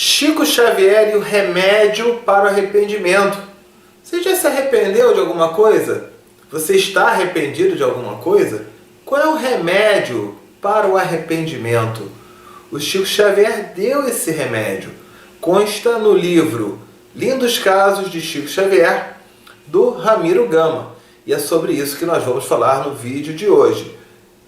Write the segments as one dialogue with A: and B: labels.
A: Chico Xavier e o remédio para o arrependimento. Você já se arrependeu de alguma coisa? Você está arrependido de alguma coisa? Qual é o remédio para o arrependimento? O Chico Xavier deu esse remédio. Consta no livro Lindos Casos de Chico Xavier, do Ramiro Gama. E é sobre isso que nós vamos falar no vídeo de hoje.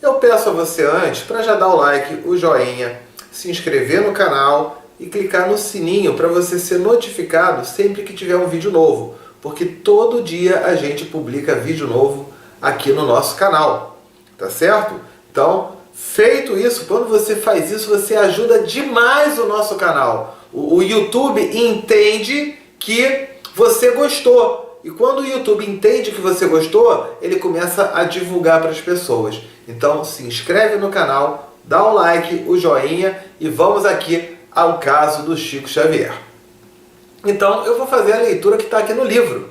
A: Eu peço a você antes para já dar o like, o joinha, se inscrever no canal e clicar no sininho para você ser notificado sempre que tiver um vídeo novo, porque todo dia a gente publica vídeo novo aqui no nosso canal, tá certo? Então, feito isso, quando você faz isso, você ajuda demais o nosso canal. O YouTube entende que você gostou. E quando o YouTube entende que você gostou, ele começa a divulgar para as pessoas. Então, se inscreve no canal, dá o like, o joinha e vamos aqui ao caso do Chico Xavier. Então, eu vou fazer a leitura que está aqui no livro.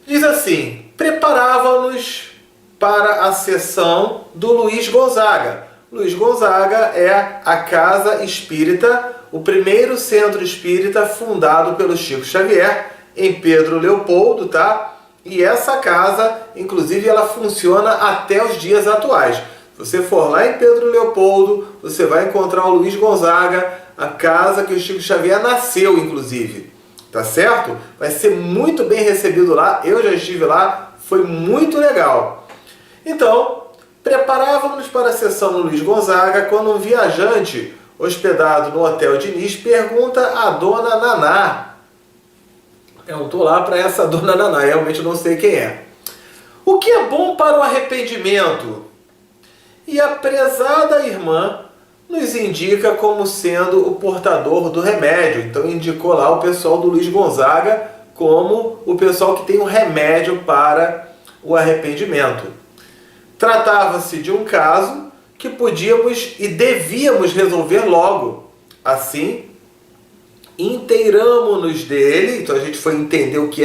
A: Diz assim: preparava-nos para a sessão do Luiz Gonzaga. Luiz Gonzaga é a Casa Espírita, o primeiro centro espírita fundado pelo Chico Xavier, em Pedro Leopoldo, tá? E essa casa, inclusive, ela funciona até os dias atuais. Se você for lá em Pedro Leopoldo, você vai encontrar o Luiz Gonzaga, a casa que o Chico Xavier nasceu, inclusive. Tá certo? Vai ser muito bem recebido lá. Eu já estive lá, foi muito legal. Então, preparávamos para a sessão no Luiz Gonzaga quando um viajante hospedado no Hotel Diniz pergunta à dona Naná. Eu não estou lá para essa dona Naná, realmente não sei quem é. O que é bom para o arrependimento? E a prezada irmã nos indica como sendo o portador do remédio. Então indicou lá o pessoal do Luiz Gonzaga como o pessoal que tem um remédio para o arrependimento. Tratava-se de um caso que podíamos e devíamos resolver logo. Assim, inteiramos-nos dele, então a gente foi entender o que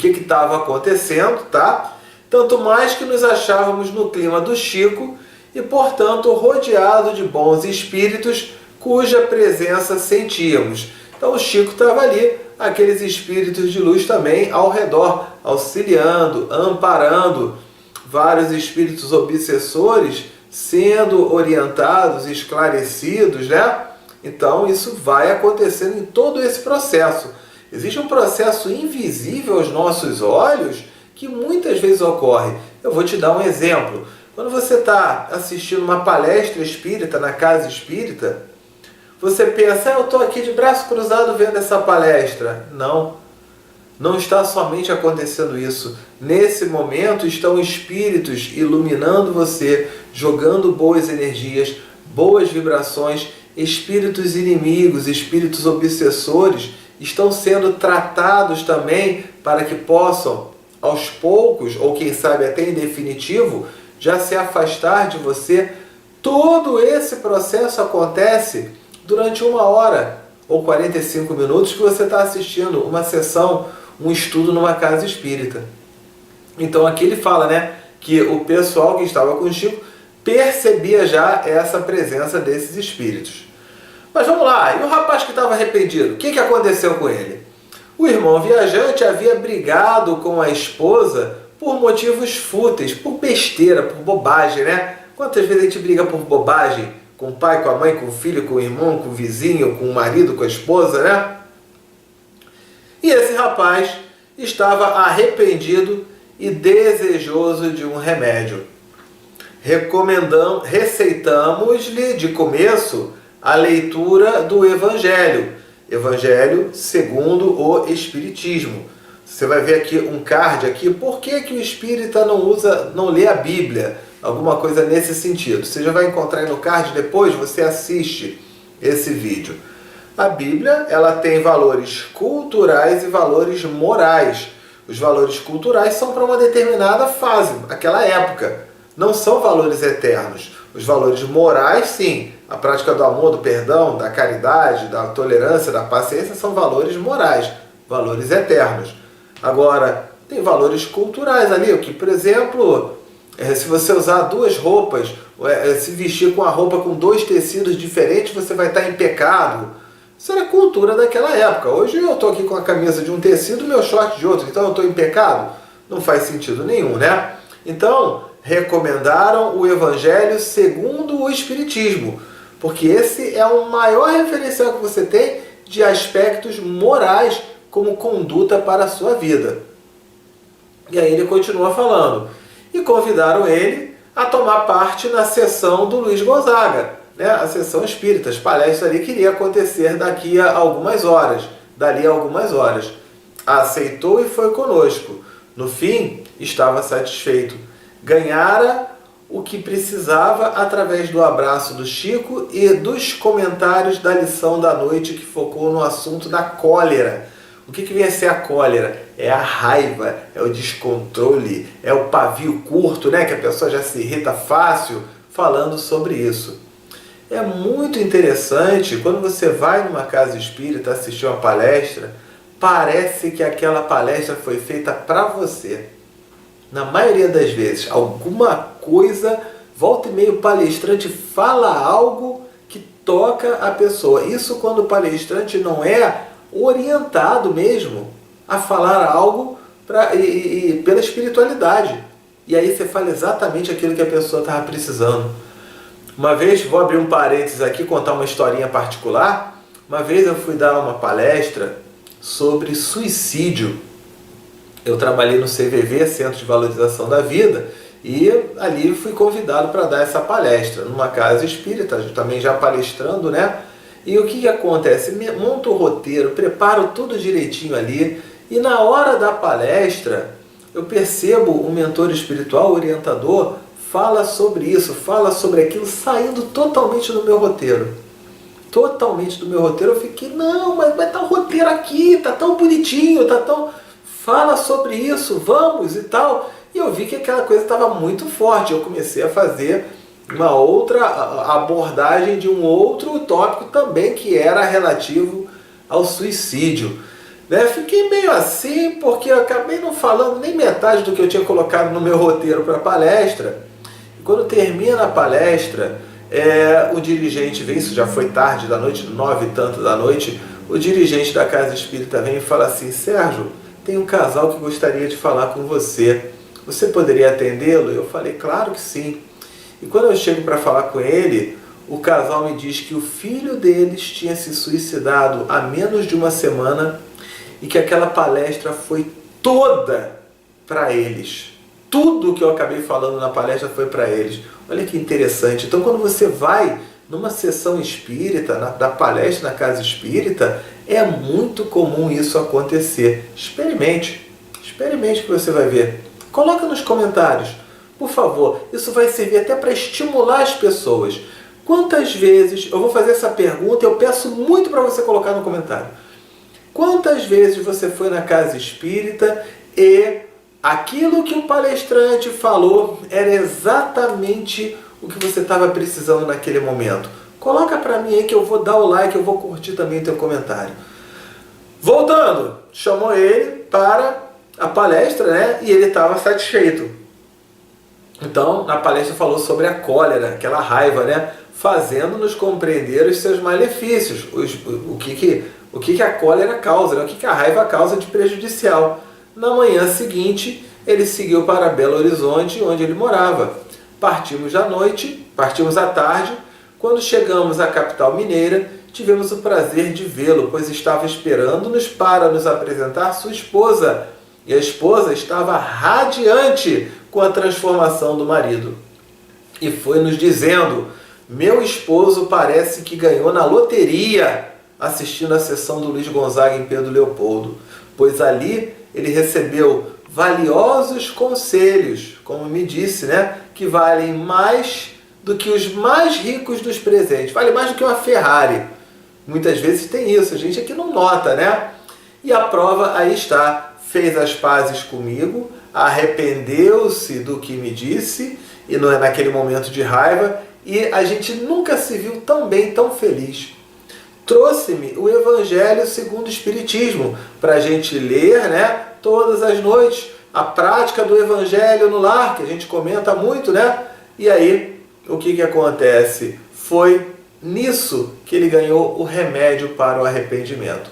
A: estava acontecendo, tá? Tanto mais que nos achávamos no clima do Chico e, portanto, rodeado de bons espíritos cuja presença sentíamos. Então o Chico estava ali, aqueles espíritos de luz também ao redor, auxiliando, amparando, vários espíritos obsessores sendo orientados, esclarecidos, né? Então isso vai acontecendo em todo esse processo. Existe um processo invisível aos nossos olhos que muitas vezes ocorre. Eu vou te dar um exemplo. Quando você está assistindo uma palestra espírita na casa espírita, você pensa, eu estou aqui de braço cruzado vendo essa palestra. Não, não está somente acontecendo isso. Nesse momento estão espíritos iluminando você, jogando boas energias, boas vibrações. Espíritos inimigos, espíritos obsessores estão sendo tratados também para que possam, aos poucos, ou quem sabe até em definitivo, já se afastar de você. Todo esse processo acontece durante 1 hora ou 45 minutos que você está assistindo uma sessão, um estudo numa casa espírita. Então aqui ele fala, né, que o pessoal que estava com o Chico percebia já essa presença desses espíritos. Mas vamos lá, e o rapaz que estava arrependido, o que aconteceu com ele? O irmão viajante havia brigado com a esposa por motivos fúteis, por besteira, por bobagem, né? Quantas vezes a gente briga por bobagem? Com o pai, com a mãe, com o filho, com o irmão, com o vizinho, com o marido, com a esposa, né? E esse rapaz estava arrependido e desejoso de um remédio. Receitamos-lhe de começo a leitura do Evangelho. Evangelho segundo o Espiritismo. Você vai ver aqui um card aqui. Por que o espírita não lê a Bíblia? Alguma coisa nesse sentido. Você já vai encontrar aí no card, depois você assiste esse vídeo. A Bíblia, ela tem valores culturais e valores morais. Os valores culturais são para uma determinada fase, aquela época. Não são valores eternos. Os valores morais, sim. A prática do amor, do perdão, da caridade, da tolerância, da paciência são valores morais, valores eternos. Agora, tem valores culturais ali, o que, por exemplo, se você usar 2 roupas, se vestir com a roupa com 2 tecidos diferentes, você vai estar em pecado. Isso era cultura daquela época. Hoje eu estou aqui com a camisa de um tecido, meu short de outro, então eu estou em pecado? Não faz sentido nenhum, né? Então, recomendaram o Evangelho segundo o Espiritismo, porque esse é o maior referencial que você tem de aspectos morais como conduta para a sua vida. E aí ele continua falando. E convidaram ele a tomar parte na sessão do Luiz Gonzaga, né? A sessão espírita. As palestras ali que iria acontecer dali a algumas horas. Aceitou e foi conosco. No fim, estava satisfeito. Ganhara o que precisava através do abraço do Chico e dos comentários da lição da noite que focou no assunto da cólera. O que vem a ser a cólera? É a raiva, é o descontrole, é o pavio curto, né? Que a pessoa já se irrita fácil falando sobre isso. É muito interessante quando você vai numa casa espírita assistir uma palestra, parece que aquela palestra foi feita para você. Na maioria das vezes, alguma coisa, volta e meia o palestrante fala algo que toca a pessoa. Isso quando o palestrante não é orientado mesmo a falar algo pela espiritualidade. E aí você fala exatamente aquilo que a pessoa estava precisando. Uma vez, vou abrir um parênteses aqui, contar uma historinha particular. Uma vez eu fui dar uma palestra sobre suicídio. Eu trabalhei no CVV, Centro de Valorização da Vida, e ali fui convidado para dar essa palestra, numa casa espírita, também já palestrando, né? E o que acontece? Monto o roteiro, preparo tudo direitinho ali, e na hora da palestra, eu percebo um mentor espiritual, orientador, fala sobre isso, fala sobre aquilo, saindo totalmente do meu roteiro. Totalmente do meu roteiro. Eu fiquei, não, mas tá o roteiro aqui, tá tão bonitinho, tá tão... Fala sobre isso, vamos e tal. E eu vi que aquela coisa estava muito forte. Eu comecei a fazer uma outra abordagem de um outro tópico também que era relativo ao suicídio. Né? Fiquei meio assim porque eu acabei não falando nem metade do que eu tinha colocado no meu roteiro para a palestra. E quando termina a palestra, o dirigente vem, isso já foi tarde da noite, 9 e tanto da noite, o dirigente da Casa Espírita vem e fala assim: Sérgio, tem um casal que gostaria de falar com você. Você poderia atendê-lo? Eu falei, claro que sim. E quando eu chego para falar com ele, o casal me diz que o filho deles tinha se suicidado há menos de uma semana e que aquela palestra foi toda para eles. Tudo que eu acabei falando na palestra foi para eles. Olha que interessante. Então, quando você vai numa sessão espírita, da palestra na casa espírita, é muito comum isso acontecer. Experimente que você vai ver. Coloca nos comentários, por favor. Isso vai servir até para estimular as pessoas. Quantas vezes, eu vou fazer essa pergunta e eu peço muito para você colocar no comentário. Quantas vezes você foi na casa espírita e aquilo que o palestrante falou era exatamente o que você estava precisando naquele momento? Coloca para mim aí que eu vou dar o like, eu vou curtir também o teu comentário. Voltando, chamou ele para a palestra, né? E ele estava satisfeito. Então, na palestra falou sobre a cólera, aquela raiva, né? Fazendo-nos compreender os seus malefícios, o que a cólera causa, né? O que a raiva causa de prejudicial. Na manhã seguinte, ele seguiu para Belo Horizonte, onde ele morava. Partimos à tarde. Quando chegamos à capital mineira, tivemos o prazer de vê-lo, pois estava esperando-nos para nos apresentar sua esposa. E a esposa estava radiante com a transformação do marido. E foi nos dizendo: meu esposo parece que ganhou na loteria assistindo a sessão do Luiz Gonzaga em Pedro Leopoldo, pois ali ele recebeu valiosos conselhos, como me disse, né, que valem mais do que os mais ricos dos presentes, vale mais do que uma Ferrari. Muitas vezes tem isso, a gente aqui não nota, né? E a prova aí está, fez as pazes comigo, arrependeu-se do que me disse, e não é naquele momento de raiva, e a gente nunca se viu tão bem, tão feliz. Trouxe-me o Evangelho segundo o Espiritismo, para a gente ler, né, todas as noites, a prática do Evangelho no lar, que a gente comenta muito, né? E aí, o que acontece? Foi nisso que ele ganhou o remédio para o arrependimento.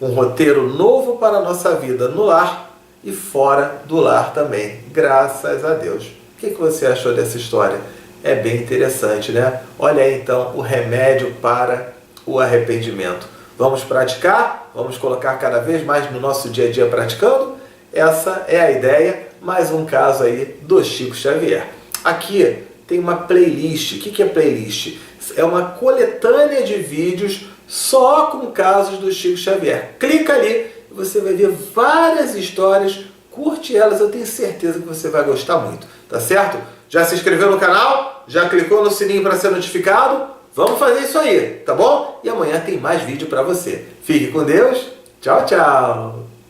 A: Um roteiro novo para a nossa vida no lar e fora do lar também, graças a Deus. O que você achou dessa história? É bem interessante, né? Olha aí então o remédio para o arrependimento. Vamos praticar? Vamos colocar cada vez mais no nosso dia a dia praticando? Essa é a ideia, mais um caso aí do Chico Xavier. Aqui tem uma playlist. O que é playlist? É uma coletânea de vídeos só com casos do Chico Xavier. Clica ali e você vai ver várias histórias, curte elas, eu tenho certeza que você vai gostar muito, tá certo? Já se inscreveu no canal? Já clicou no sininho para ser notificado? Vamos fazer isso aí, tá bom? E amanhã tem mais vídeo para você. Fique com Deus. Tchau, tchau.